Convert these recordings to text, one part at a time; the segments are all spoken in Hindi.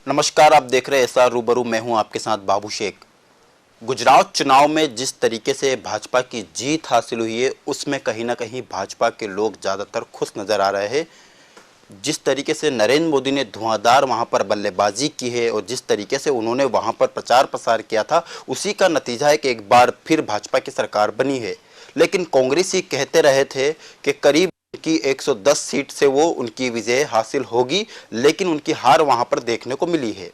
नमस्कार, आप देख रहे हैं एसआर रूबरू। मैं हूं आपके साथ बाबू शेख। गुजरात चुनाव में जिस तरीके से भाजपा की जीत हासिल हुई है, उसमें कहीं ना कहीं भाजपा के लोग ज़्यादातर खुश नज़र आ रहे हैं। जिस तरीके से नरेंद्र मोदी ने धुआंधार वहां पर बल्लेबाजी की है और जिस तरीके से उन्होंने वहां पर प्रचार प्रसार किया था, उसी का नतीजा है कि एक बार फिर भाजपा की सरकार बनी है। लेकिन कांग्रेसी कहते रहे थे कि करीब की 110 सीट से वो उनकी विजय हासिल होगी, लेकिन उनकी हार वहां पर देखने को मिली है।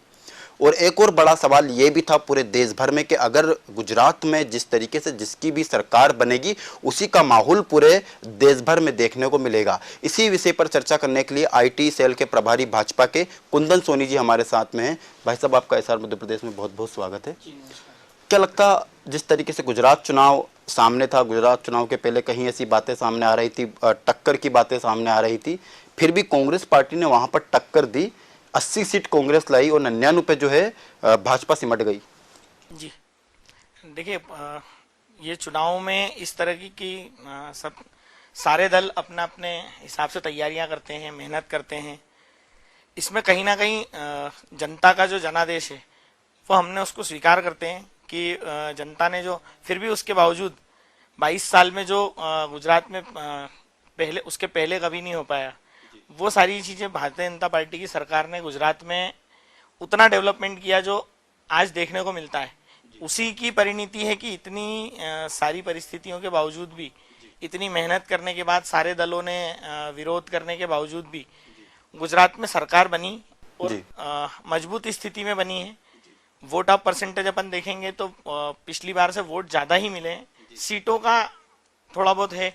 और एक और बड़ा सवाल ये भी था पूरे देश भर में कि अगर गुजरात में जिस तरीके से जिसकी भी सरकार बनेगी, उसी का माहौल पूरे देश भर में देखने को मिलेगा। इसी विषय पर चर्चा करने के लिए आईटी सेल के प्रभारी भाजपा के कुंदन सोनी जी हमारे साथ में हैं। भाई साहब, आपका एसआर मध्य प्रदेश में बहुत बहुत स्वागत है। क्या लगता, जिस तरीके से गुजरात चुनाव सामने था, गुजरात चुनाव के पहले कहीं ऐसी बातें सामने आ रही थी, टक्कर की बातें सामने आ रही थी, फिर भी कांग्रेस पार्टी ने वहां पर टक्कर दी, 80 सीट कांग्रेस लाई और 99 पे जो है भाजपा सिमट गई। जी देखिए, ये चुनाव में इस तरह की सब सारे दल अपना अपने हिसाब से तैयारियां करते हैं, मेहनत करते हैं। इसमें कहीं ना कहीं जनता का जो जनादेश है वो हमने उसको स्वीकार करते हैं कि जनता ने जो फिर भी उसके बावजूद 22 साल में जो गुजरात में पहले उसके पहले कभी नहीं हो पाया, वो सारी चीजें भारतीय जनता पार्टी की सरकार ने गुजरात में उतना डेवलपमेंट किया जो आज देखने को मिलता है। उसी की परिणति है कि इतनी सारी परिस्थितियों के बावजूद भी, इतनी मेहनत करने के बाद, सारे दलों ने विरोध करने के बावजूद भी गुजरात में सरकार बनी और मजबूत स्थिति में बनी है। वोट ऑफ परसेंटेज अपन देखेंगे तो पिछली बार से वोट ज्यादा ही मिले हैं, सीटों का थोड़ा बहुत है।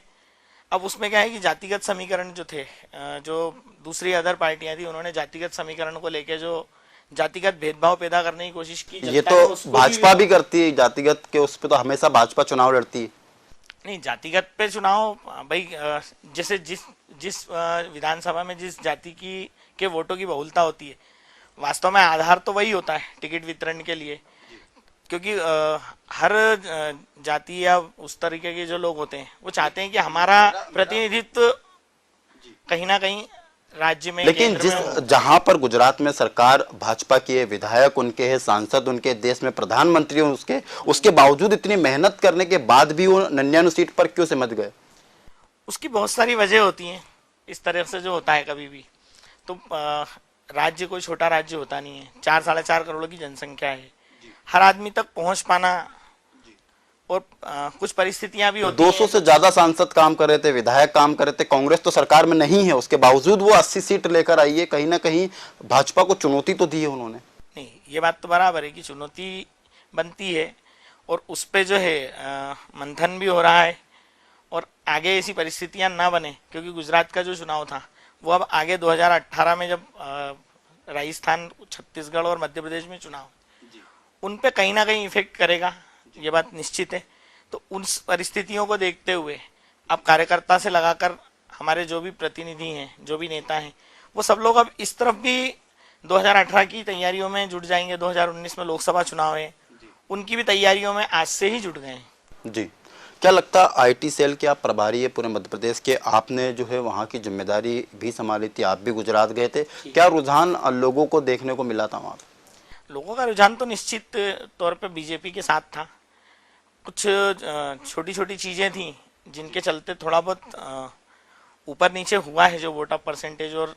अब उसमें क्या है कि जातिगत समीकरण जो थे, जो दूसरी अदर पार्टियां थी, उन्होंने जातिगत समीकरण को लेके जो जातिगत भेदभाव पैदा करने की कोशिश की। ये तो भाजपा भी करती है, जातिगत के उस पे तो हमेशा भाजपा चुनाव लड़ती है। नहीं, जातिगत पे चुनाव भाई, जैसे जिस विधानसभा में जिस जाति की के वोटों की बहुलता होती है, वास्तव में आधार तो वही होता है टिकट वितरण के लिए, क्योंकि हर जाति या उस तरीके के जो लोग होते हैं वो चाहते हैं कि हमारा प्रतिनिधित्व कहीं ना कहीं राज्य में, लेकिन जहां पर गुजरात में सरकार भाजपा की है, विधायक उनके हैं, सांसद उनके, देश में प्रधानमंत्री उसके बावजूद इतनी मेहनत करने के बाद भी वो 99 सीट पर क्यों सिमट गए? उसकी बहुत सारी वजह होती हैं। इस तरह से जो होता है कभी भी, तो राज्य कोई छोटा राज्य होता नहीं है। 4-4.5 करोड़ की जनसंख्या है, हर आदमी तक पहुंच पाना और कुछ परिस्थितियां भी होती हैं। 200 से ज्यादा सांसद काम कर रहे थे, विधायक काम कर रहे थे, कांग्रेस तो सरकार में नहीं है, उसके बावजूद वो 80 सीट लेकर आई है। कहीं ना कहीं भाजपा को चुनौती तो दी है उन्होंने। नहीं, ये बात तो बराबर है कि चुनौती बनती है और उस पे जो है मंथन भी हो रहा है और आगे ऐसी परिस्थितियां ना बने, क्योंकि गुजरात का जो चुनाव था वो अब आगे 2018 में जब राजस्थान, छत्तीसगढ़ और मध्य प्रदेश में चुनाव, उन पे कहीं ना कहीं इफेक्ट करेगा, ये बात निश्चित है। तो उन परिस्थितियों को देखते हुए अब कार्यकर्ता से लगाकर हमारे जो भी प्रतिनिधि हैं, जो भी नेता हैं, वो सब लोग अब इस तरफ भी 2018 की तैयारियों में जुट जाएंगे। 2019 में लोकसभा चुनाव है, उनकी भी तैयारियों में आज से ही जुट गए हैं। जी, क्या लगता, आईटी सेल के आप प्रभारी है पूरे मध्य प्रदेश के, आपने जो है वहाँ की जिम्मेदारी भी संभाली थी, आप भी गुजरात गए थे, क्या रुझान लोगों को देखने को मिला था वहाँ? लोगों का रुझान तो निश्चित तौर पे बीजेपी के साथ था। कुछ छोटी छोटी चीजें थी जिनके चलते थोड़ा बहुत ऊपर नीचे हुआ है, जो वोट ऑफ परसेंटेज और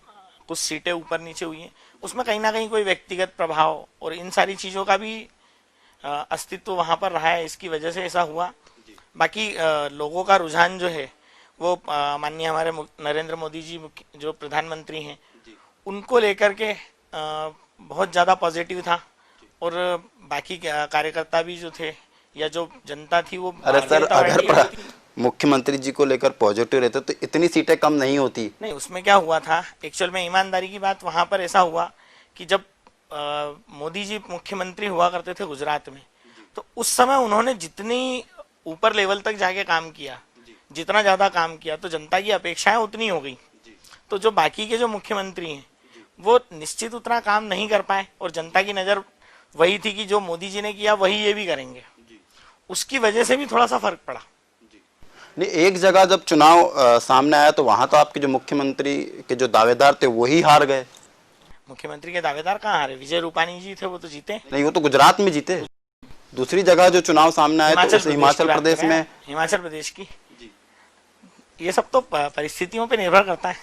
कुछ सीटें ऊपर नीचे हुई हैं, उसमें कहीं ना कहीं कोई व्यक्तिगत प्रभाव और इन सारी चीजों का भी अस्तित्व वहां पर रहा है, इसकी वजह से ऐसा हुआ। बाकी लोगों का रुझान जो है वो माननीय हमारे नरेंद्र मोदी जी जो प्रधानमंत्री हैं, उनको लेकर के बहुत ज्यादा पॉजिटिव था और बाकी कार्यकर्ता भी जो थे या जो जनता थी वो, अरे सर, अगर मुख्यमंत्री जी को लेकर पॉजिटिव रहते तो इतनी सीटें कम नहीं होती। नहीं, उसमें क्या हुआ था, एक्चुअल में ईमानदारी की बात, वहां पर ऐसा हुआ कि जब मोदी जी मुख्यमंत्री हुआ करते थे गुजरात में, तो उस समय उन्होंने जितनी ऊपर लेवल तक जाके काम किया, जितना ज्यादा काम किया, तो जनता की अपेक्षाएं उतनी हो गई। तो जो बाकी के जो मुख्यमंत्री हैं वो निश्चित उतना काम नहीं कर पाए और जनता की नजर वही थी कि जो मोदी जी ने किया वही ये भी करेंगे, उसकी वजह से भी थोड़ा सा फर्क पड़ा। नहीं, एक जगह जब चुनाव सामने आया तो वहां तो आपके जो मुख्यमंत्री के जो दावेदार थे वही हार गए। मुख्यमंत्री के दावेदार कहाँ हारे? विजय रूपानी जी थे, वो तो जीते। नहीं, वो तो गुजरात में जीते। दूसरी जगह जो चुनाव सामने आए तो हिमाचल प्रदेश में, हिमाचल प्रदेश की, ये सब तो परिस्थितियों पे निर्भर करता है।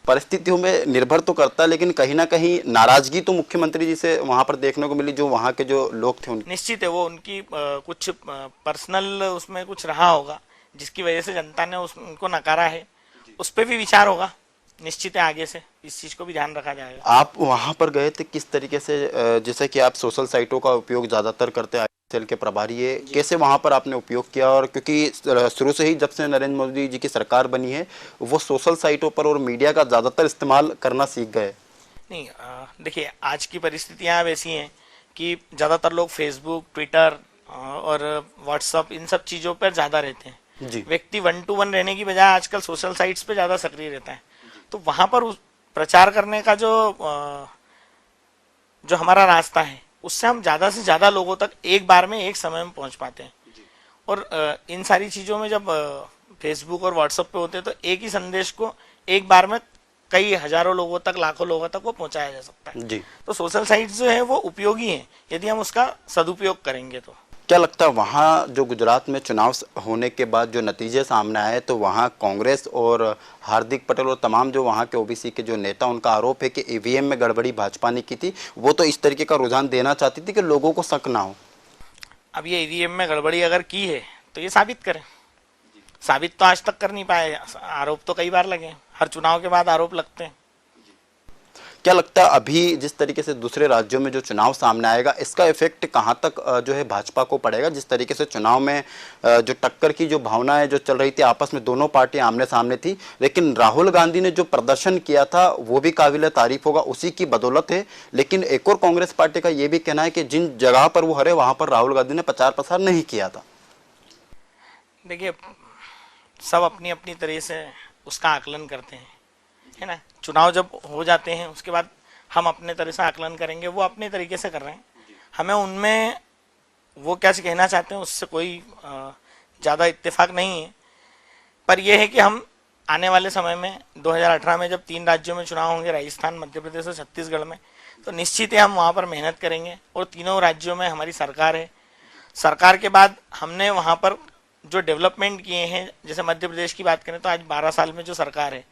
परिस्थितियों में निर्भर तो करता है, लेकिन कहीं ना कहीं नाराजगी तो मुख्यमंत्री जी से वहां पर देखने को मिली, जो वहां के जो लोग थे उनकी। निश्चित है, वो उनकी कुछ पर्सनल उसमें कुछ रहा होगा जिसकी वजह से जनता ने उनको नकारा है। उस पर भी विचार होगा, निश्चित है, आगे से इस चीज को भी ध्यान रखा जाएगा। आप वहां पर गए थे, किस तरीके से, जैसे कि आप सोशल साइटों का उपयोग ज्यादातर करते हैं, सेल के प्रभारी है, कैसे वहां पर आपने उपयोग किया? और क्योंकि शुरू से ही जब से नरेंद्र मोदी जी की सरकार बनी है, वो सोशल साइटों पर और मीडिया का ज्यादातर इस्तेमाल करना सीख गए। नहीं, देखिए, आज की परिस्थितियां वैसी हैं कि ज्यादातर लोग फेसबुक, ट्विटर और व्हाट्सएप, इन सब चीजों पर ज्यादा रहते हैं जी। व्यक्ति 1 to 1 रहने की बजाय आजकल सोशल साइट्स पे ज्यादा सक्रिय रहता है। तो वहां पर प्रचार करने का जो हमारा रास्ता है, उससे हम ज्यादा से ज्यादा लोगों तक एक बार में, एक समय में पहुंच पाते हैं। और इन सारी चीजों में जब फेसबुक और व्हाट्सएप पे होते हैं तो एक ही संदेश को एक बार में कई हजारों लोगों तक, लाखों लोगों तक वो पहुंचाया जा सकता है। जी। तो सोशल साइट्स जो है वो उपयोगी हैं यदि हम उसका सदुपयोग करेंगे तो। क्या लगता है वहाँ जो गुजरात में चुनाव होने के बाद जो नतीजे सामने आए, तो वहाँ कांग्रेस और हार्दिक पटेल और तमाम जो वहाँ के ओबीसी के जो नेता, उनका आरोप है कि ईवीएम में गड़बड़ी भाजपा ने की थी, वो तो इस तरीके का रुझान देना चाहती थी कि लोगों को शक ना हो। अब ये ईवीएम में गड़बड़ी अगर की है तो ये साबित करें। साबित तो आज तक कर नहीं पाए, आरोप तो कई बार लगे, हर चुनाव के बाद आरोप लगते हैं। क्या लगता है अभी जिस तरीके से दूसरे राज्यों में जो चुनाव सामने आएगा, इसका इफेक्ट कहां तक जो है भाजपा को पड़ेगा? जिस तरीके से चुनाव में जो टक्कर की जो भावनाएं जो चल रही थी, आपस में दोनों पार्टियां आमने सामने थी, लेकिन राहुल गांधी ने जो प्रदर्शन किया था वो भी काबिल तारीफ होगा, उसी की बदौलत है। लेकिन एक और कांग्रेस पार्टी का ये भी कहना है कि जिन जगह पर वो हरे वहां पर राहुल गांधी ने प्रचार प्रसार नहीं किया था। देखिए, सब अपनी अपनी तरह से उसका आकलन करते हैं, है ना। चुनाव जब हो जाते हैं उसके बाद हम अपने तरह से आकलन करेंगे, वो अपने तरीके से कर रहे हैं। हमें उनमें वो क्या कहना चाहते हैं उससे कोई ज़्यादा इत्तेफाक नहीं है। पर यह है कि हम आने वाले समय में 2018 में जब 3 राज्यों में चुनाव होंगे, राजस्थान, मध्य प्रदेश और छत्तीसगढ़ में, तो निश्चित है हम वहाँ पर मेहनत करेंगे। और तीनों राज्यों में हमारी सरकार है। सरकार के बाद हमने वहाँ पर जो डेवलपमेंट किए हैं, जैसे मध्य प्रदेश की बात करें तो आज 12 साल में जो सरकार है,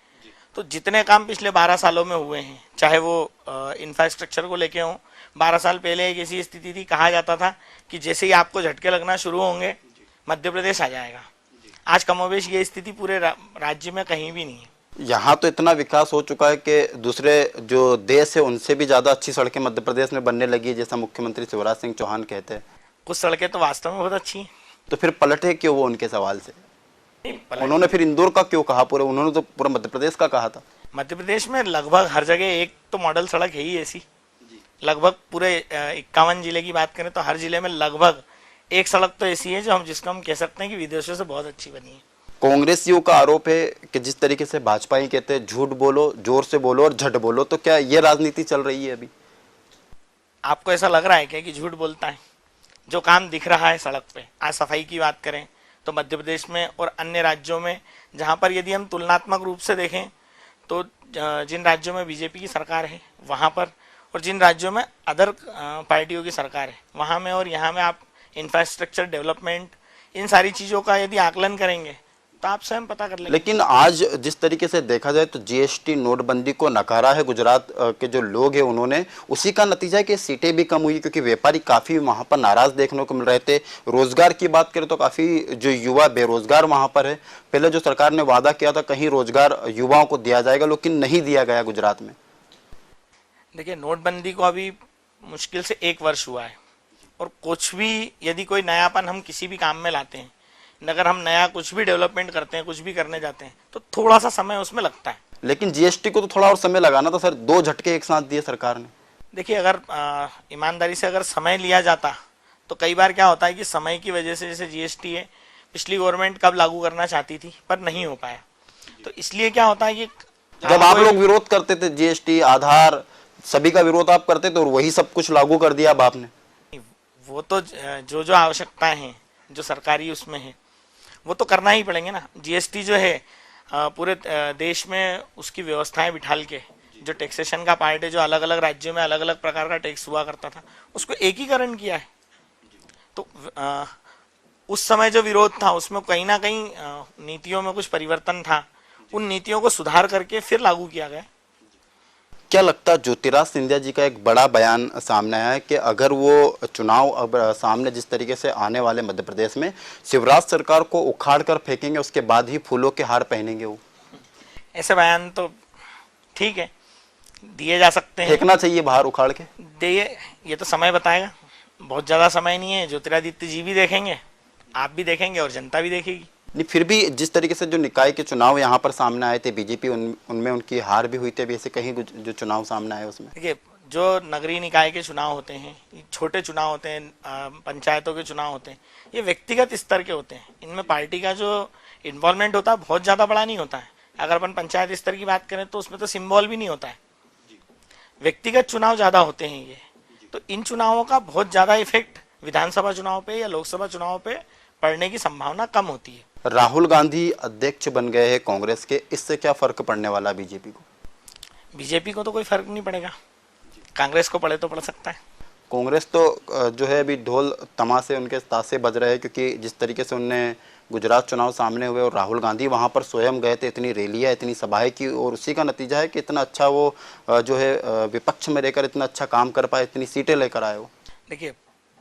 तो जितने काम पिछले 12 सालों में हुए हैं, चाहे वो इंफ्रास्ट्रक्चर को लेके हों। 12 साल पहले एक ऐसी स्थिति थी, कहा जाता था कि जैसे ही आपको झटके लगना शुरू होंगे मध्य प्रदेश आ जाएगा। आज कमोबेश ये स्थिति पूरे राज्य में कहीं भी नहीं है। यहाँ तो इतना विकास हो चुका है कि दूसरे जो देश है उनसे भी ज्यादा अच्छी सड़कें मध्य प्रदेश में बनने लगी है, जैसा मुख्यमंत्री शिवराज सिंह चौहान कहते हैं। कुछ सड़कें तो वास्तव में बहुत अच्छी हैं। तो फिर पलटे क्यों वो उनके सवाल से? उन्होंने फिर इंदौर का क्यों कहा? उन्होंने तो पूरा मध्य प्रदेश का कहा था। मध्य प्रदेश में लगभग हर जगह एक तो मॉडल सड़क है ही ऐसी। लगभग पूरे 51 जिले की बात करें तो हर जिले में लगभग एक सड़क तो ऐसी है जिसको हम कह सकते हैं कि विदेशों से बहुत अच्छी बनी है। कांग्रेसियों का आरोप है कि जिस तरीके से भाजपा ही कहते हैं, झूठ बोलो, जोर से बोलो और झट बोलो, तो क्या ये राजनीति चल रही है अभी? आपको ऐसा लग रहा है क्या कि झूठ बोलता है? जो काम दिख रहा है सड़क पे, आज सफाई की बात करें तो मध्य प्रदेश में और अन्य राज्यों में, जहां पर यदि हम तुलनात्मक रूप से देखें तो जिन राज्यों में बीजेपी की सरकार है वहां पर, और जिन राज्यों में अदर पार्टियों की सरकार है वहां में और यहाँ में, आप इंफ्रास्ट्रक्चर डेवलपमेंट, इन सारी चीज़ों का यदि आकलन करेंगे तो आप स्वयं पता कर लेंगे। लेकिन आज जिस तरीके से देखा जाए तो जीएसटी, नोटबंदी को नकारा है गुजरात के जो लोग हैं उन्होंने, उसी का नतीजा है कि सीटें भी कम हुई, क्योंकि व्यापारी काफी वहां पर नाराज देखने को मिल रहे थे। रोजगार की बात करें तो काफी जो युवा बेरोजगार वहां पर है। पहले जो सरकार ने वादा किया था कहीं रोजगार युवाओं को दिया जाएगा, लेकिन नहीं दिया गया गुजरात में। देखिए, नोटबंदी को अभी मुश्किल से 1 वर्ष हुआ है, और कुछ भी यदि कोई नयापन हम किसी भी काम में लाते हैं, अगर हम नया कुछ भी डेवलपमेंट करते हैं, कुछ भी करने जाते हैं, तो थोड़ा सा समय उसमें लगता है। लेकिन जीएसटी को तो थोड़ा और समय लगाना था सर, 2 झटके एक साथ दिए सरकार ने। देखिए, अगर ईमानदारी से अगर समय लिया जाता तो कई बार क्या होता है कि समय की वजह से, जैसे जीएसटी है, पिछली गवर्नमेंट कब लागू करना चाहती थी पर नहीं हो पाया। तो इसलिए क्या होता है कि जब आप लोग विरोध करते थे, जीएसटी, आधार, सभी का विरोध आप करते थे और वही सब कुछ लागू कर दिया अब आपने। वो तो जो आवश्यकताएं हैं जो सरकारी उसमें है वो तो करना ही पड़ेंगे ना। जीएसटी जो है पूरे देश में उसकी व्यवस्थाएं बिठाल के जो टैक्सेशन का पार्ट है, जो अलग अलग राज्यों में अलग अलग प्रकार का टैक्स हुआ करता था, उसको एकीकरण किया है। तो उस समय जो विरोध था उसमें कहीं ना कहीं नीतियों में कुछ परिवर्तन था, उन नीतियों को सुधार करके फिर लागू किया गया। क्या लगता है, ज्योतिराज सिंधिया जी का एक बड़ा बयान सामने आया है कि अगर वो चुनाव अब सामने जिस तरीके से आने वाले मध्य प्रदेश में शिवराज सरकार को उखाड़ कर फेंकेंगे, उसके बाद ही फूलों के हार पहनेंगे वो। ऐसे बयान तो ठीक है, दिए जा सकते हैं, फेंकना चाहिए बाहर उखाड़ के। दिए, ये तो समय बताएगा, बहुत ज्यादा समय नहीं है। ज्योतिरादित्य जी भी देखेंगे, आप भी देखेंगे और जनता भी देखेगी। नहीं, फिर भी जिस तरीके से जो निकाय के चुनाव यहाँ पर सामने आए थे बीजेपी, उनमें उनकी हार भी हुई थी। अभी ऐसे कहीं जो चुनाव सामने आए उसमें देखिए, जो नगरीय निकाय के चुनाव होते हैं, छोटे चुनाव होते हैं, पंचायतों के चुनाव होते हैं, ये व्यक्तिगत स्तर के होते हैं। इनमें पार्टी का जो इन्वॉल्वमेंट होता है बहुत ज्यादा बड़ा नहीं होता है। अगर अपन पंचायत स्तर की बात करें तो उसमें तो सिंबल भी नहीं होता है, व्यक्तिगत चुनाव ज्यादा होते हैं ये। तो इन चुनावों का बहुत ज्यादा इफेक्ट विधानसभा चुनाव पे या लोकसभा चुनाव पे पड़ने की संभावना कम होती है। राहुल गांधी अध्यक्ष बन गए हैं कांग्रेस के, इससे क्या फर्क पड़ने वाला बीजेपी को? बीजेपी को तो कोई फर्क नहीं पड़ेगा, कांग्रेस को पड़े तो पड़ सकता है। कांग्रेस तो जो है अभी ढोल तमाशे उनके ताशे बज रहे हैं, क्योंकि जिस तरीके से उनने गुजरात चुनाव सामने हुए और राहुल गांधी वहां पर स्वयं गए थे, इतनी रैलियां, इतनी सभाएं की, और उसी का नतीजा है कि इतना अच्छा वो जो है विपक्ष में रहकर इतना अच्छा काम कर पाए, इतनी सीटें लेकर आए वो। देखिए,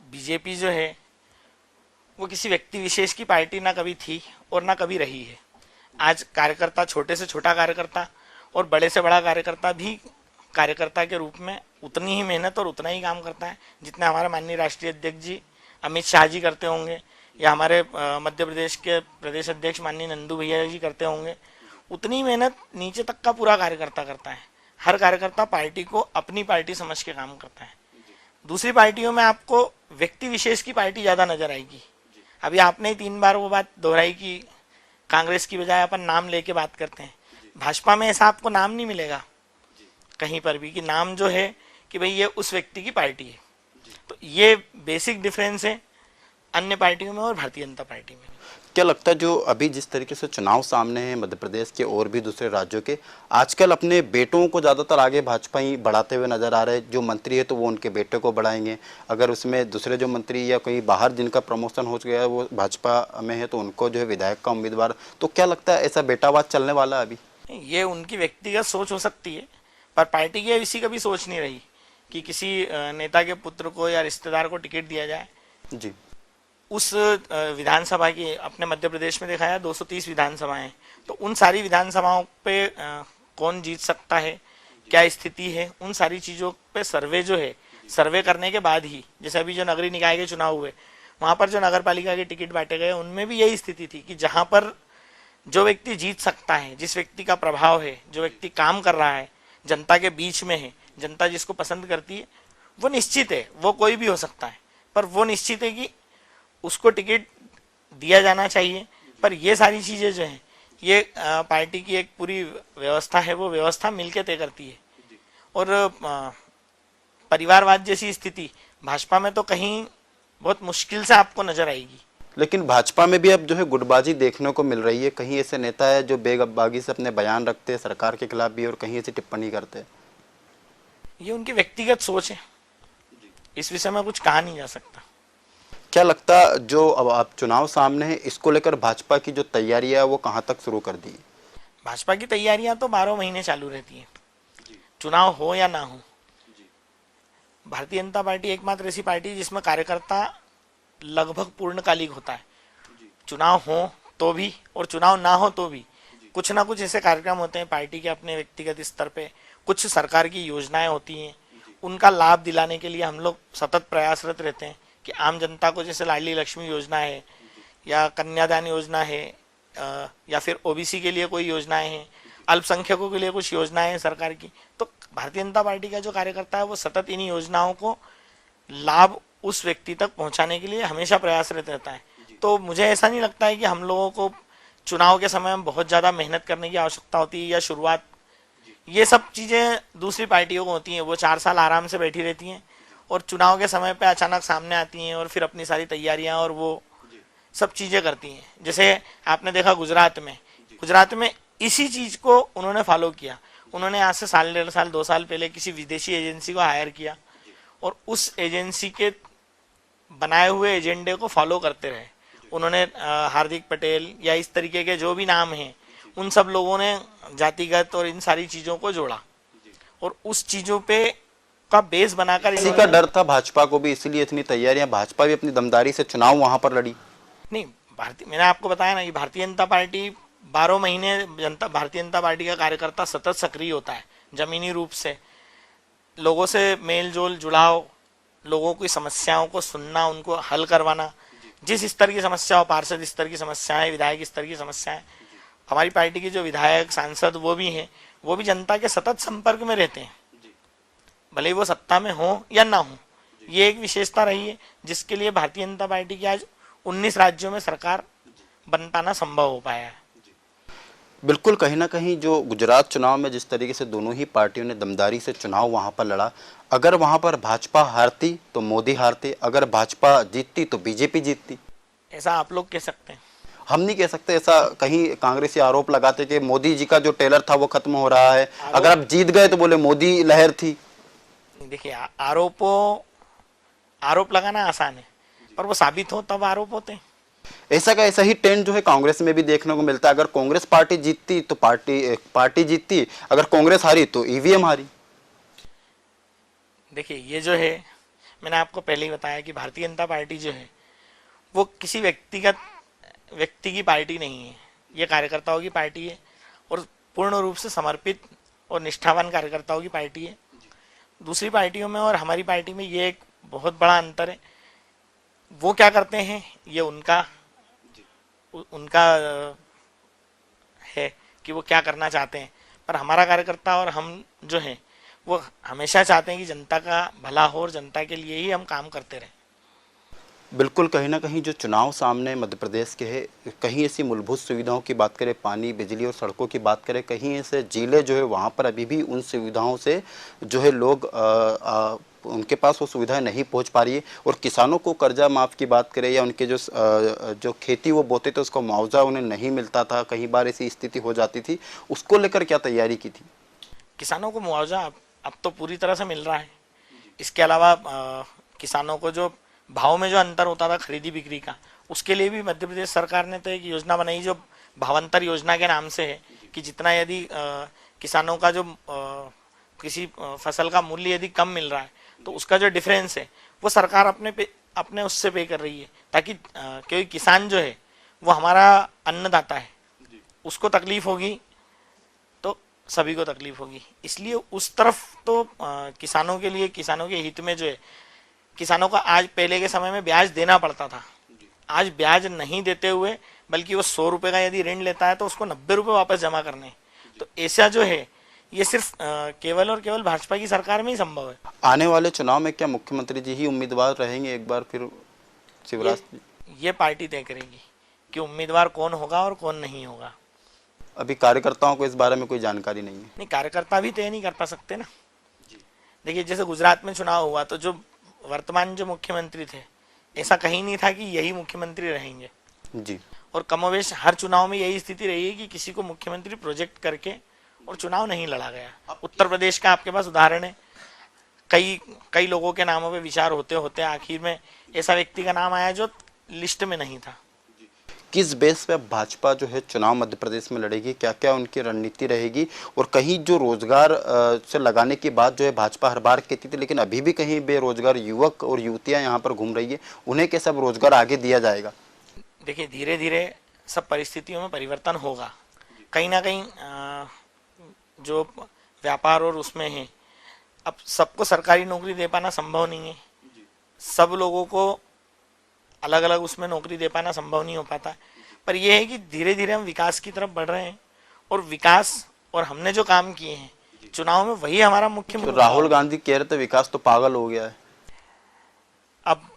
बीजेपी जो है वो किसी व्यक्ति विशेष की पार्टी ना कभी थी और ना कभी रही है। आज कार्यकर्ता, छोटे से छोटा कार्यकर्ता और बड़े से बड़ा कार्यकर्ता भी कार्यकर्ता के रूप में उतनी ही मेहनत और उतना ही काम करता है जितना हमारे माननीय राष्ट्रीय अध्यक्ष जी अमित शाह जी करते होंगे, या हमारे मध्य प्रदेश के प्रदेश अध्यक्ष माननीय नंदू भैया जी करते होंगे। उतनी मेहनत नीचे तक का पूरा कार्यकर्ता करता है। हर कार्यकर्ता पार्टी को अपनी पार्टी समझ के काम करता है। दूसरी पार्टियों में आपको व्यक्ति विशेष की पार्टी ज्यादा नजर आएगी। अभी आपने 3 बार वो बात दोहराई कि कांग्रेस की बजाय अपन नाम लेके बात करते हैं। भाजपा में ऐसा आपको नाम नहीं मिलेगा कहीं पर भी कि नाम जो है कि भाई ये उस व्यक्ति की पार्टी है। तो ये बेसिक डिफरेंस है अन्य पार्टियों में और भारतीय जनता पार्टी में। क्या लगता है, जो अभी जिस तरीके से चुनाव सामने हैं मध्य प्रदेश के और भी दूसरे राज्यों के, आजकल अपने बेटों को ज़्यादातर आगे भाजपा ही बढ़ाते हुए नजर आ रहे हैं। जो मंत्री है तो वो उनके बेटे को बढ़ाएंगे, अगर उसमें दूसरे जो मंत्री या कहीं बाहर जिनका प्रमोशन हो गया है वो भाजपा में है तो उनको जो है विधायक का उम्मीदवार। तो क्या लगता है, ऐसा बेटावाद चलने वाला है अभी? ये उनकी व्यक्तिगत सोच हो सकती है, पर पार्टी की इसी कभी सोच नहीं रही कि किसी नेता के पुत्र को या रिश्तेदार को टिकट दिया जाए। जी, उस विधानसभा की अपने मध्य प्रदेश में देखा है 230 विधानसभाएं, तो उन सारी विधानसभाओं पे कौन जीत सकता है, क्या स्थिति है, उन सारी चीजों पे सर्वे जो है, सर्वे करने के बाद ही, जैसे अभी जो नगरीय निकाय के चुनाव हुए वहां पर जो नगर पालिका के टिकट बांटे गए उनमें भी यही स्थिति थी कि जहां पर जो व्यक्ति जीत सकता है, जिस व्यक्ति का प्रभाव है, जो व्यक्ति काम कर रहा है, जनता के बीच में है, जनता जिसको पसंद करती है, वो निश्चित है, वो कोई भी हो सकता है, पर वो निश्चित है कि उसको टिकट दिया जाना चाहिए। पर ये सारी चीजें जो हैं, ये पार्टी की एक पूरी व्यवस्था है, वो व्यवस्था मिलकर तय करती है। और परिवारवाद जैसी स्थिति भाजपा में तो कहीं बहुत मुश्किल से आपको नजर आएगी। लेकिन भाजपा में भी अब जो है गुटबाजी देखने को मिल रही है। कहीं ऐसे नेता है जो बेगबागी से अपने बयान रखते हैं सरकार के खिलाफ भी, और कहीं ऐसी टिप्पणी करते हैं। ये उनकी व्यक्तिगत सोच है, इस विषय में कुछ कहा नहीं जा सकता। क्या लगता, जो अब आप चुनाव सामने है, इसको लेकर भाजपा की जो तैयारियां है वो कहां तक शुरू कर दी? भाजपा की तैयारियां तो 12 महीने चालू रहती हैं, चुनाव हो या ना हो। भारतीय जनता पार्टी एकमात्र ऐसी पार्टी जिसमें कार्यकर्ता लगभग पूर्णकालिक होता है। चुनाव हो तो भी और चुनाव ना हो तो भी कुछ ना कुछ ऐसे कार्यक्रम होते हैं पार्टी के अपने व्यक्तिगत स्तर पे, कुछ सरकार की योजनाएं होती हैं, उनका लाभ दिलाने के लिए हम लोग सतत प्रयासरत रहते हैं कि आम जनता को, जैसे लाडली लक्ष्मी योजना है या कन्यादान योजना है, या फिर ओबीसी के लिए कोई योजनाएं हैं, अल्पसंख्यकों के लिए कुछ योजनाएं हैं सरकार की। तो भारतीय जनता पार्टी का जो कार्यकर्ता है वो सतत इन योजनाओं को लाभ उस व्यक्ति तक पहुंचाने के लिए हमेशा प्रयासरत रहता है। तो मुझे ऐसा नहीं लगता है कि हम लोगों को चुनाव के समय में बहुत ज्यादा मेहनत करने की आवश्यकता होती है या शुरुआत, ये सब चीजें दूसरी पार्टियों को होती हैं। वो 4 साल आराम से बैठी रहती हैं और चुनाव के समय पे अचानक सामने आती हैं और फिर अपनी सारी तैयारियां और वो सब चीजें करती हैं। जैसे आपने देखा गुजरात में इसी चीज को उन्होंने फॉलो किया। उन्होंने आज से साल 1.5 साल 2 साल पहले किसी विदेशी एजेंसी को हायर किया और उस एजेंसी के बनाए हुए एजेंडे को फॉलो करते रहे। उन्होंने हार्दिक पटेल या इस तरीके के जो भी नाम हैं उन सब लोगों ने जातिगत और इन सारी चीजों को जोड़ा और उस चीजों पे का बेस बनाकर इसी का डर था भाजपा को भी, इसीलिए इतनी तैयारियां, भाजपा भी अपनी दमदारी से चुनाव वहां पर लड़ी। नहीं, मैंने आपको बताया ना, ये भारतीय जनता पार्टी 12 महीने भारतीय जनता पार्टी का कार्यकर्ता सतत सक्रिय होता है, जमीनी रूप से लोगों से मेल जोल जुड़ाव, लोगों की समस्याओं को सुनना, उनको हल करवाना। जिस स्तर की समस्या हो, पार्षद स्तर की समस्याएं, विधायक स्तर की समस्याएं, हमारी पार्टी के जो विधायक सांसद वो भी हैं, वो भी जनता के सतत संपर्क में रहते हैं, भले ही वो सत्ता में हो या ना हो। ये एक विशेषता रही है जिसके लिए भारतीय जनता पार्टी की आज 19 राज्यों में सरकार बन पाना संभव हो पाया है। बिल्कुल, कहीं ना कहीं जो गुजरात चुनाव में जिस तरीके से दोनों ही पार्टियों ने दमदारी से चुनाव वहां पर लड़ा, अगर वहां पर भाजपा हारती तो मोदी हारते, अगर भाजपा जीतती तो बीजेपी जीतती। ऐसा आप लोग कह सकते हैं, हम नहीं कह सकते। ऐसा कहीं कांग्रेसी आरोप लगाते कि मोदी जी का जो टेलर था वो खत्म हो रहा है, अगर आप जीत गए तो बोले मोदी लहर थी। देखिए, आरोप लगाना आसान है, पर वो साबित हो तब आरोप होते हैं। ऐसा का ऐसा ही ट्रेंड जो है कांग्रेस में भी देखने को मिलता है। अगर कांग्रेस पार्टी जीतती तो पार्टी जीतती, अगर कांग्रेस हारी तो ईवीएम हारी। देखिए, ये जो है, मैंने आपको पहले ही बताया कि भारतीय जनता पार्टी जो है वो किसी व्यक्ति की पार्टी नहीं है, ये कार्यकर्ताओं की पार्टी है और पूर्ण रूप से समर्पित और निष्ठावान कार्यकर्ताओं की पार्टी है। दूसरी पार्टियों में और हमारी पार्टी में ये एक बहुत बड़ा अंतर है। वो क्या करते हैं ये उनका है कि वो क्या करना चाहते हैं, पर हमारा कार्यकर्ता और हम जो हैं वो हमेशा चाहते हैं कि जनता का भला हो और जनता के लिए ही हम काम करते रहें। बिल्कुल, कहीं ना कहीं जो चुनाव सामने मध्य प्रदेश के है, कहीं ऐसी मूलभूत सुविधाओं की बात करें, पानी, बिजली और सड़कों की बात करें, कहीं ऐसे जिले जो है वहाँ पर अभी भी उन सुविधाओं से जो है लोग उनके पास वो सुविधाएं नहीं पहुँच पा रही है। और किसानों को कर्जा माफ़ की बात करें या उनके जो खेती वो बोते थे उसका मुआवजा उन्हें नहीं मिलता था, कई बार ऐसी स्थिति हो जाती थी, उसको लेकर क्या तैयारी की थी? किसानों को मुआवजा अब तो पूरी तरह से मिल रहा है। इसके अलावा किसानों को जो भाव में जो अंतर होता था खरीदी बिक्री का, उसके लिए भी मध्य प्रदेश सरकार ने तो एक योजना बनाई जो भावांतर योजना के नाम से है कि जितना यदि किसानों का जो किसी फसल का मूल्य यदि कम मिल रहा है तो उसका जो डिफरेंस है वो सरकार अपने उससे पे कर रही है, ताकि क्योंकि किसान जो है वो हमारा अन्नदाता है, उसको तकलीफ होगी तो सभी को तकलीफ होगी। इसलिए उस तरफ तो किसानों के लिए, किसानों के हित में जो है, किसानों का आज पहले के समय में ब्याज देना पड़ता था, आज ब्याज नहीं देते हुए बल्कि वो 100 रुपए का यदि ऋण लेता है तो उसको 90 रुपए वापस जमा करने। तो ऐसा जो है ये सिर्फ केवल और केवल भाजपा की सरकार में ही संभव है। आने वाले चुनाव में क्या मुख्यमंत्री जी ही उम्मीदवार रहेंगे एक बार फिर शिवराज? ये पार्टी तय करेगी कि उम्मीदवार कौन होगा और कौन नहीं होगा। अभी कार्यकर्ताओं को इस बारे में कोई जानकारी नहीं है? नहीं, कार्यकर्ता भी तय नहीं कर पा सकते ना। देखिए, जैसे गुजरात में चुनाव हुआ तो जो वर्तमान जो मुख्यमंत्री थे, ऐसा कहीं नहीं था कि यही मुख्यमंत्री रहेंगे जी। और कमोवेश हर चुनाव में यही स्थिति रही है कि किसी को मुख्यमंत्री प्रोजेक्ट करके और चुनाव नहीं लड़ा गया। उत्तर प्रदेश का आपके पास उदाहरण है, कई लोगों के नामों पे विचार होते होते आखिर में ऐसा व्यक्ति का नाम आया जो लिस्ट में नहीं था। किस बेस पे भाजपा जो है चुनाव मध्य प्रदेश में लड़ेगी, क्या क्या उनकी रणनीति रहेगी? और कहीं जो रोजगार से लगाने की बात जो है भाजपा हर बार कहती थी, लेकिन अभी भी कहीं बेरोजगार युवक और युवतियां यहाँ पर घूम रही है, उन्हें कैसा रोजगार आगे दिया जाएगा? देखिए, धीरे धीरे सब परिस्थितियों में परिवर्तन होगा। कहीं ना कहीं जो व्यापार और उसमें है, अब सबको सरकारी नौकरी दे पाना संभव नहीं है, सब लोगों को अलग अलग उसमें नौकरी दे पाना संभव नहीं हो पाता, पर यह है कि धीरे धीरे हम विकास की तरफ बढ़ रहे हैं और विकास और हमने जो काम किए हैं चुनाव में वही हमारा मुख्य तो राहुल गांधी कह रहे थे विकास तो पागल हो गया है। अब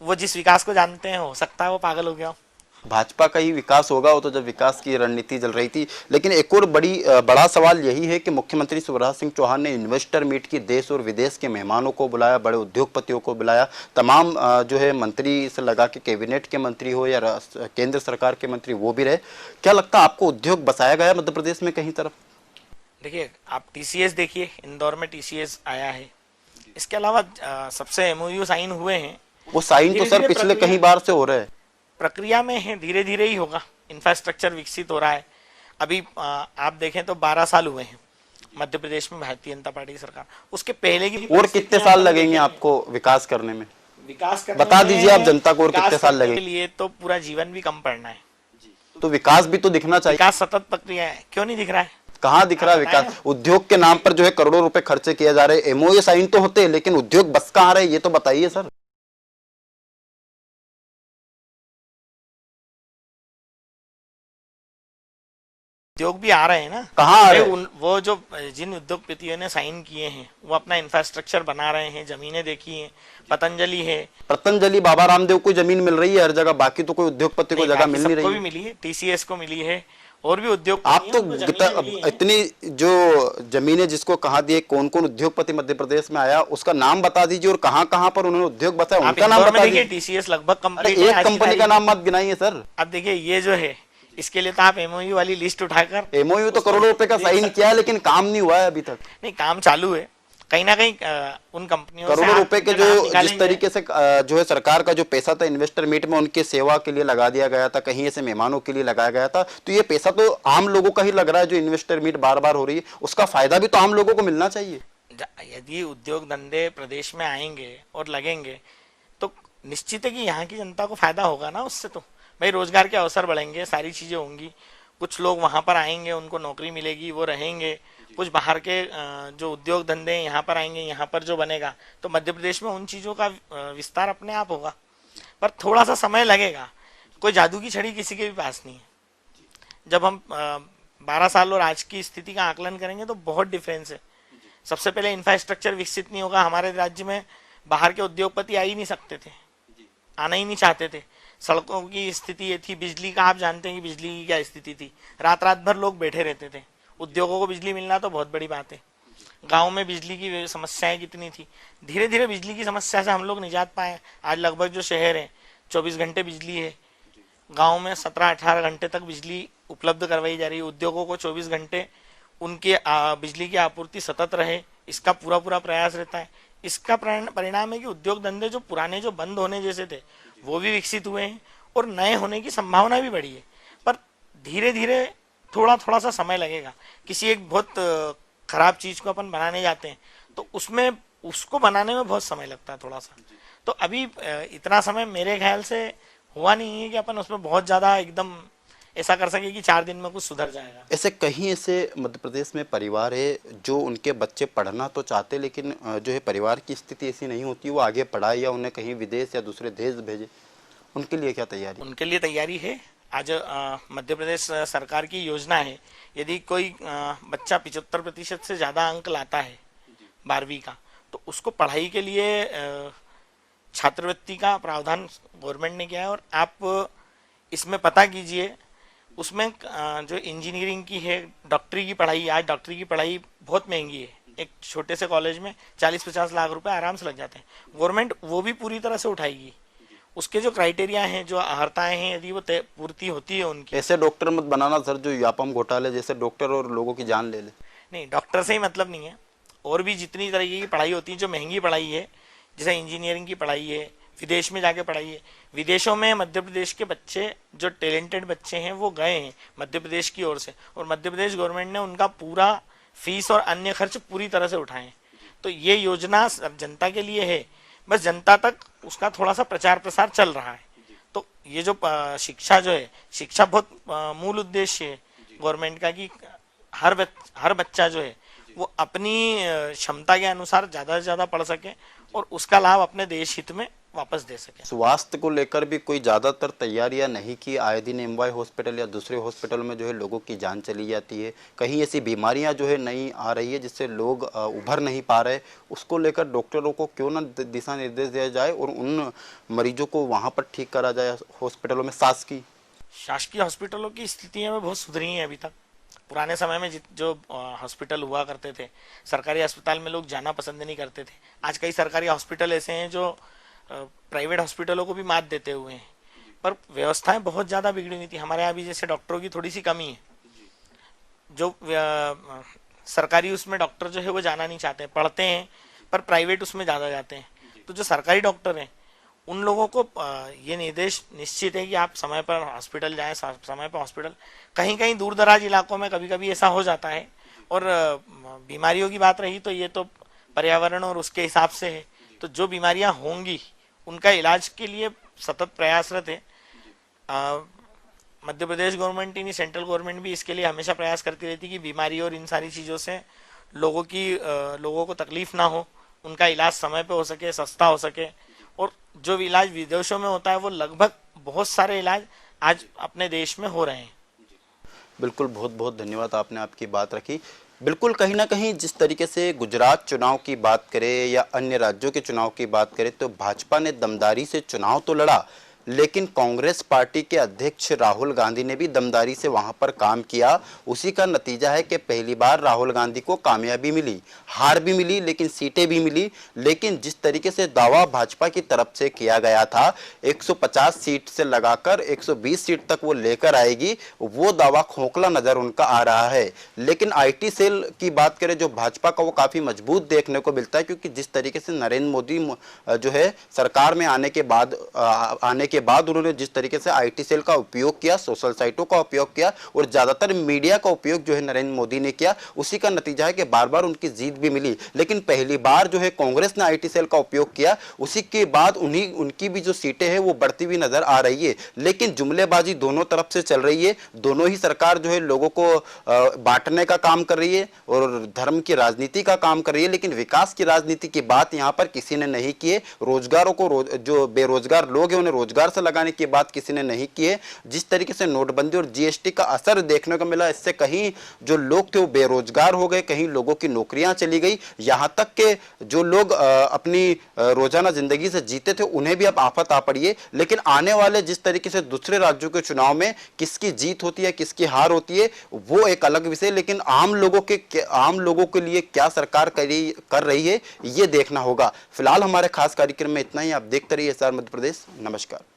वो जिस विकास को जानते हैं हो सकता है वो पागल हो गया हो। भाजपा का ही विकास होगा, वो तो जब विकास की रणनीति चल रही थी। लेकिन एक और बड़ा सवाल यही है कि मुख्यमंत्री शिवराज सिंह चौहान ने इन्वेस्टर मीट की, देश और विदेश के मेहमानों को बुलाया, बड़े उद्योगपतियों को बुलाया, तमाम जो है मंत्री से लगा के कैबिनेट के मंत्री हो या केंद्र सरकार के मंत्री वो भी रहे। क्या लगता है आपको, उद्योग बसाया गया मध्य प्रदेश में कहीं तरफ? देखिए, आप टीसीएस देखिए, इंदौर में टीसीएस आया है। इसके अलावा सबसे एमओयू साइन हुए हैं। वो साइन तो धीरे सर धीरे पिछले कई बार से हो रहे हैं। प्रक्रिया में है, धीरे धीरे ही होगा। इंफ्रास्ट्रक्चर विकसित हो रहा है। अभी आप देखें तो 12 साल हुए हैं मध्य प्रदेश में भारतीय जनता पार्टी की सरकार। उसके पहले की और कितने साल लगेंगे आपको विकास करने में? विकास करने बता में, दीजिए आप जनता को, और कितने साल करने लगेंगे? के लिए तो पूरा जीवन भी कम पड़ना है। तो विकास भी तो दिखना चाहिए। विकास सतत प्रक्रिया है, क्यों नहीं दिख रहा है? कहाँ दिख रहा है विकास? उद्योग के नाम पर जो है करोड़ों रुपए खर्चे किए जा रहे हैं, एमओयू साइन तो होते हैं, लेकिन उद्योग बस कहाँ रहे, ये तो बताइए सर। उद्योग भी आ रहे हैं ना। कहाँ आ रहे हैं? वो जो जिन उद्योगपतियों ने साइन किए हैं वो अपना इंफ्रास्ट्रक्चर बना रहे हैं, जमीनें देखी हैं। पतंजलि है, पतंजलि, बाबा रामदेव को जमीन मिल रही है हर जगह, बाकी तो कोई उद्योगपति को जगह मिल नहीं सबको रही भी है। मिली है, टीसीएस को मिली है, और भी उद्योग आप तो इतनी जो जमीनें जिसको कहा दिए, कौन कौन उद्योगपति मध्य प्रदेश में आया उसका नाम बता दीजिए, और कहाँ कहाँ पर उन्होंने उद्योग बसाया उनका नाम बता दीजिए। टीसीएस लगभग कंप्लीट है, एक कंपनी का नाम मत गिनाइए सर। अब देखिए, ये जो है इसके लिए तो आप एमओयू वाली लिस्ट उठाकर, एमओयू तो करोड़ों रुपए का साइन किया है, लेकिन काम नहीं हुआ है अभी तक। नहीं, काम चालू है कहीं ना कहीं। उन कंपनियों से करोड़ों रुपए के जो जिस तरीके से जो है सरकार का जो पैसा था इन्वेस्टर मीट में उनके सेवा के लिए लगा दिया गया था, कहीं ऐसे मेहमानों के लिए लगाया गया था, तो ये पैसा तो आम लोगों का ही लग रहा है। जो इन्वेस्टर मीट बार बार हो रही है उसका फायदा भी तो आम लोगों को मिलना चाहिए। यदि उद्योग धंधे प्रदेश में आएंगे और लगेंगे तो निश्चित है कि यहाँ की जनता को फायदा होगा ना। उससे तो भाई रोजगार के अवसर बढ़ेंगे, सारी चीजें होंगी। कुछ लोग वहां पर आएंगे, उनको नौकरी मिलेगी, वो रहेंगे। कुछ बाहर के जो उद्योग धंधे यहाँ पर आएंगे, यहाँ पर जो बनेगा, तो मध्य प्रदेश में उन चीजों का विस्तार अपने आप होगा। पर थोड़ा सा समय लगेगा। कोई जादू की छड़ी किसी के भी पास नहीं है। जब हम 12 साल और आज की स्थिति का आकलन करेंगे तो बहुत डिफरेंस है। सबसे पहले इंफ्रास्ट्रक्चर विकसित नहीं होगा। हमारे राज्य में बाहर के उद्योगपति आ ही नहीं सकते थे, आना ही नहीं चाहते थे। सड़कों की स्थिति ये थी, बिजली का आप जानते हैं कि बिजली की क्या स्थिति थी। रात रात भर लोग बैठे रहते थे। उद्योगों को बिजली मिलना तो बहुत बड़ी बात है। गांव में बिजली की समस्याएं कितनी थी। धीरे धीरे बिजली की समस्या से हम लोग निजात पाए। आज लगभग जो शहर है 24 घंटे बिजली है। गांव में 17-18 घंटे तक बिजली उपलब्ध करवाई जा रही है। उद्योगों को 24 घंटे उनके बिजली की आपूर्ति सतत रहे, इसका पूरा पूरा प्रयास रहता है। इसका परिणाम है कि उद्योग धंधे जो पुराने जो बंद होने जैसे थे वो भी विकसित हुए हैं, और नए होने की संभावना भी बढ़ी है। पर धीरे धीरे थोड़ा थोड़ा सा समय लगेगा। किसी एक बहुत खराब चीज को अपन बनाने जाते हैं तो उसमें उसको बनाने में बहुत समय लगता है थोड़ा सा। तो अभी इतना समय मेरे ख्याल से हुआ नहीं है कि अपन उसमें बहुत ज्यादा एकदम ऐसा कर सके कि 4 दिन में कुछ सुधर जाएगा। ऐसे कहीं ऐसे मध्य प्रदेश में परिवार है जो उनके बच्चे पढ़ना तो चाहते, लेकिन जो है परिवार की स्थिति ऐसी नहीं होती वो आगे पढ़ाए या उन्हें कहीं विदेश या दूसरे देश भेजे, उनके लिए क्या तैयारी? उनके लिए तैयारी है। आज मध्य प्रदेश सरकार की योजना है, यदि कोई बच्चा 75% से ज्यादा अंक लाता है 12वीं का, तो उसको पढ़ाई के लिए छात्रवृत्ति का प्रावधान गवर्नमेंट ने किया है। और आप इसमें पता कीजिए, उसमें जो इंजीनियरिंग की है, डॉक्टरी की पढ़ाई, आज डॉक्टरी की पढ़ाई बहुत महंगी है। एक छोटे से कॉलेज में 40-50 लाख रुपए आराम से लग जाते हैं। गवर्नमेंट वो भी पूरी तरह से उठाएगी। उसके जो क्राइटेरिया हैं, जो अहर्ताएं हैं, यदि वो पूर्ति होती है उनकी। ऐसे डॉक्टर मत बनाना सर जो यापम घोटाले जैसे डॉक्टर और लोगों की जान ले ले। नहीं, डॉक्टर से ही मतलब नहीं है। और भी जितनी तरीके की पढ़ाई होती है जो महंगी पढ़ाई है, जैसे इंजीनियरिंग की पढ़ाई है, विदेश में जाके पढ़ाई है। विदेशों में मध्य प्रदेश के बच्चे, जो टैलेंटेड बच्चे हैं, वो गए हैं मध्य प्रदेश की ओर से, और मध्य प्रदेश गवर्नमेंट ने उनका पूरा फीस और अन्य खर्च पूरी तरह से उठाए। तो ये योजना जनता के लिए है, बस जनता तक उसका थोड़ा सा प्रचार प्रसार चल रहा है। तो ये जो शिक्षा जो है, शिक्षा बहुत मूल उद्देश्य है गवर्नमेंट का, कि हर बच्चा जो है वो अपनी क्षमता के अनुसार ज्यादा से ज्यादा पढ़ सके और उसका लाभ अपने देश हित में वापस दे सके। स्वास्थ्य को लेकर भी कोई ज्यादातर तैयारियां नहीं की। आए दिन एमवाई हॉस्पिटल या दूसरे हॉस्पिटल में जो है लोगों की जान चली जाती है। कहीं ऐसी बीमारियां जो है नई आ रही है जिससे लोग उभर नहीं पा रहे। उसको लेकर डॉक्टरों को क्यों ना दिशा निर्देश दिया जाए और उन मरीजों को वहां पर ठीक करा जाए हॉस्पिटलों में। शासकीय हॉस्पिटलों की स्थितियां बहुत सुधरी हैं अभी तक। पुराने समय में जो हॉस्पिटल हुआ करते थे, सरकारी अस्पताल में लोग जाना पसंद नहीं करते थे। आज कई सरकारी हॉस्पिटल ऐसे हैं जो प्राइवेट हॉस्पिटलों को भी मात देते हुए हैं। पर व्यवस्थाएं बहुत ज्यादा बिगड़ी हुई थी। हमारे यहाँ भी जैसे डॉक्टरों की थोड़ी सी कमी है। जो सरकारी उसमें डॉक्टर जो है वो जाना नहीं चाहते, पढ़ते हैं पर प्राइवेट उसमें ज़्यादा जाते हैं। तो जो सरकारी डॉक्टर हैं उन लोगों को ये निर्देश निश्चित है कि आप समय पर हॉस्पिटल जाएं, समय पर हॉस्पिटल। कहीं कहीं दूर दराज इलाकों में कभी कभी ऐसा हो जाता है। और बीमारियों की बात रही तो ये तो पर्यावरण और उसके हिसाब से है, तो जो बीमारियां होंगी उनका इलाज के लिए सतत प्रयासरत है। मध्य प्रदेश गवर्नमेंट ही नहीं, सेंट्रल गवर्नमेंट भी इसके लिए हमेशा प्रयास करती रहती है कि बीमारी और इन सारी चीज़ों से लोगों को तकलीफ ना हो, उनका इलाज समय पे हो सके, सस्ता हो सके। और जो इलाज विदेशों में होता है वो लगभग बहुत सारे इलाज आज अपने देश में हो रहे हैं। बिल्कुल, बहुत बहुत धन्यवाद, आपने आपकी बात रखी। बिल्कुल, कहीं ना कहीं जिस तरीके से गुजरात चुनाव की बात करें या अन्य राज्यों के चुनाव की बात करें तो भाजपा ने दमदारी से चुनाव तो लड़ा, लेकिन कांग्रेस पार्टी के अध्यक्ष राहुल गांधी ने भी दमदारी से वहां पर काम किया। उसी का नतीजा है कि पहली बार राहुल गांधी को कामयाबी मिली, हार भी मिली लेकिन सीटें भी मिली। लेकिन जिस तरीके से दावा भाजपा की तरफ से किया गया था 150 सीट से लगाकर 120 सीट तक वो लेकर आएगी, वो दावा खोखला नजर उनका आ रहा है। लेकिन आईटी सेल की बात करें जो भाजपा का, वो काफी मजबूत देखने को मिलता है, क्योंकि जिस तरीके से नरेंद्र मोदी जो है सरकार में आने के बाद उन्होंने जिस तरीके से आईटी सेल का उपयोग किया, सोशल साइटों का उपयोग किया और ज्यादातर मीडिया का उपयोग जो है नरेंद्र मोदी ने किया, उसी का नतीजा है कि बार बार उनकी जीत भी मिली। लेकिन पहली बार जो है कांग्रेस ने आईटी सेल का उपयोग किया, उसी के बाद उनकी भी जो सीटें हैं वो बढ़ती हुई नजर आ रही है। लेकिन जुमलेबाजी दोनों तरफ से चल रही है, दोनों ही सरकार जो है लोगों को बांटने का काम कर रही है और धर्म की राजनीति का काम कर रही है, लेकिन विकास की राजनीति की बात यहाँ पर किसी ने नहीं की है। रोजगारों को जो बेरोजगार लोग हैं उन्हें रोजगार से लगाने की बात किसी ने नहीं की है। जिस तरीके से नोटबंदी और जीएसटी का असर देखने को मिला, इससे कहीं जो लोग थे वो बेरोजगार हो गए, कहीं लोगों की नौकरियां चली गई, यहां तक कि जो लोग अपनी रोजाना जिंदगी से जीते थे उन्हें भी अब आफत आ पड़ी है। लेकिन आने वाले जिस तरीके से दूसरे राज्यों के चुनाव में किसकी जीत होती है, किसकी हार होती है, वो एक अलग विषय। लेकिन आम लोगों के लिए क्या सरकार कर रही है ये देखना होगा। फिलहाल हमारे खास कार्यक्रम में इतना ही। आप देखते रहिए SR मध्य प्रदेश। नमस्कार।